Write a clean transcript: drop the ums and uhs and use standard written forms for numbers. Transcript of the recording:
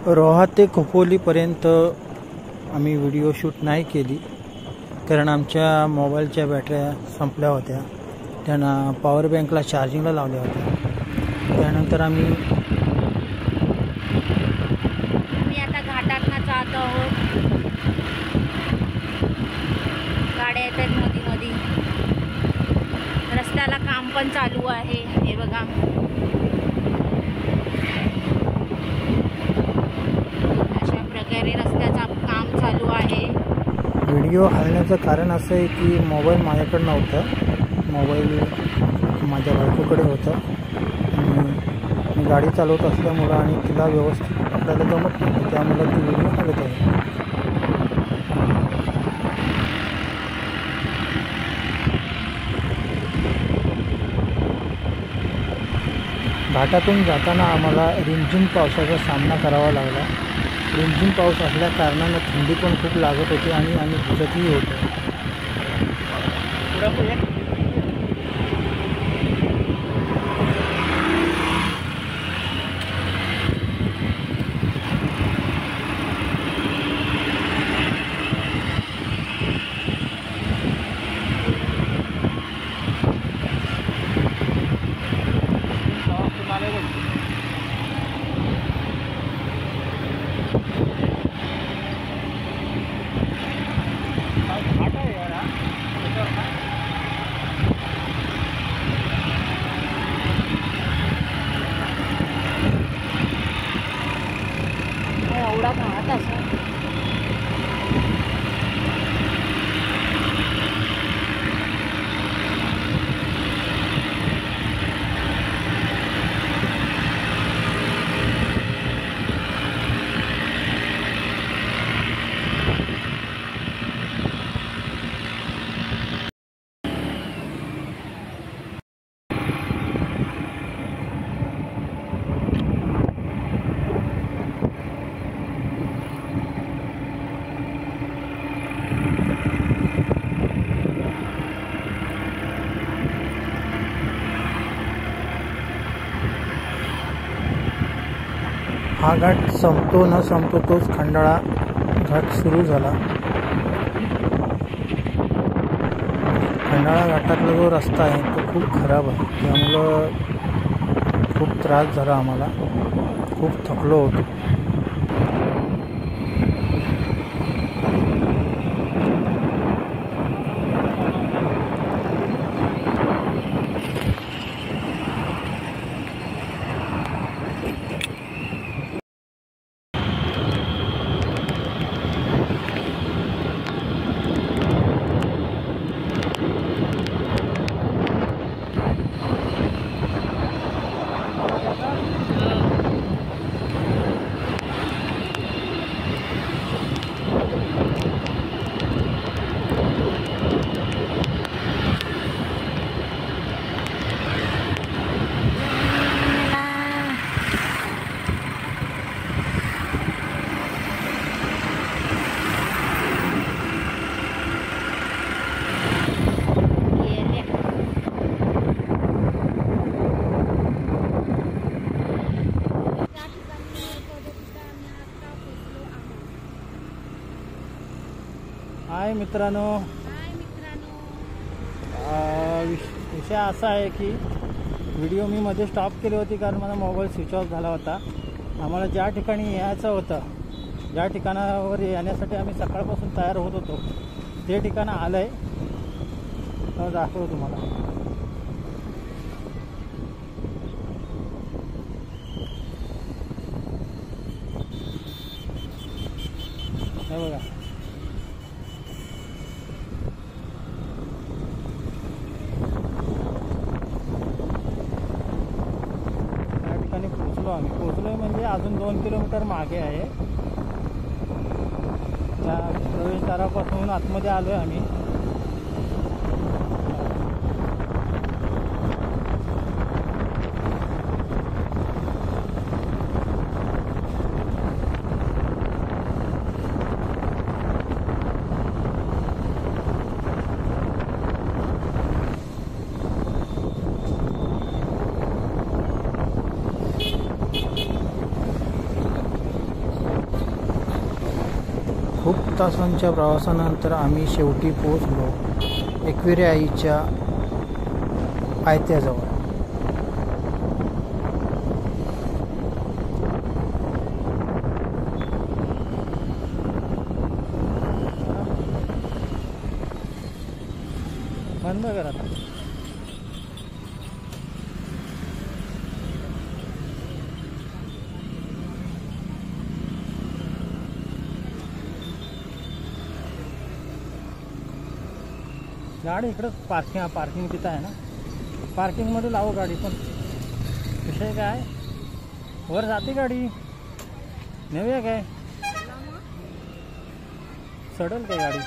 रोहा ते खोपोलीपर्यंत आम्ही video shoot नाही केली, कारण आमच्या मोबाईलच्या बॅटऱ्या संपल्या होत्या. त्यांना पॉवर बँकला चार्जिंगला लावल्या होत्या. त्यानंतर आम्ही आता घाटातनं जात आहोत. गाड्या येतात मध्ये रस्त्याला काम पण चालू आहे. हे बघा, अशा प्रकारे रस्त्याचा काम चालू आहे. व्हिडिओ हलण्याचं कारण असं आहे की मोबाईल माझ्याकडे नव्हता. मोबाईल माझ्या बायकोकडे होता आणि मी गाडी चालवत असल्यामुळं आणि तिला व्यवस्थित पकडायला जमत नाही, त्यामुळे ती व्हिडिओ हलत आहे. घाटातून जाताना आम्हाला रिमझिम पावसाचा सामना करावा लागला. रिमझिम पाऊस असल्या कारणानं थंडी पण खूप लागत होती आणि आम्ही भिजतही होतो. एवढा घाट असा हा घाट संपतो न संपतो तोच खंडाळा घाट सुरू झाला. खंडाळा घाटातला जो रस्ता आहे तो खूप खराब आहे, त्यामुळं खूप त्रास झाला आम्हाला. खूप थकलो होतो. हाय मित्रांनो, विषय असा आहे की व्हिडिओ मी मध्ये स्टॉप केली होती कारण माझा मोबाईल स्विच ऑफ झाला होता. आम्हाला ज्या ठिकाणी यायचं होतं, ज्या ठिकाणावर येण्यासाठी आम्ही सकाळपासून तयार होत होतो, ते ठिकाण आलं आहे. तर दाखवतो तुम्हाला. हे बघा, पोचलोय म्हणजे अजून 2 किलोमीटर मागे आहे. त्या प्रवेशद्वारापासून आतमध्ये आलोय आम्ही. तासांच्या प्रवासानंतर आम्ही शेवटी पोहोचलो एकविरा आईच्या पायथ्याजवळ. बंद कर आता. गाडी इकडं पार्किंग तिथं आहे ना. पार्किंगमध्ये लावू गाडी. पण विषय काय, वर जाते गाडी, नेऊया काय, चढेल काय गाडी.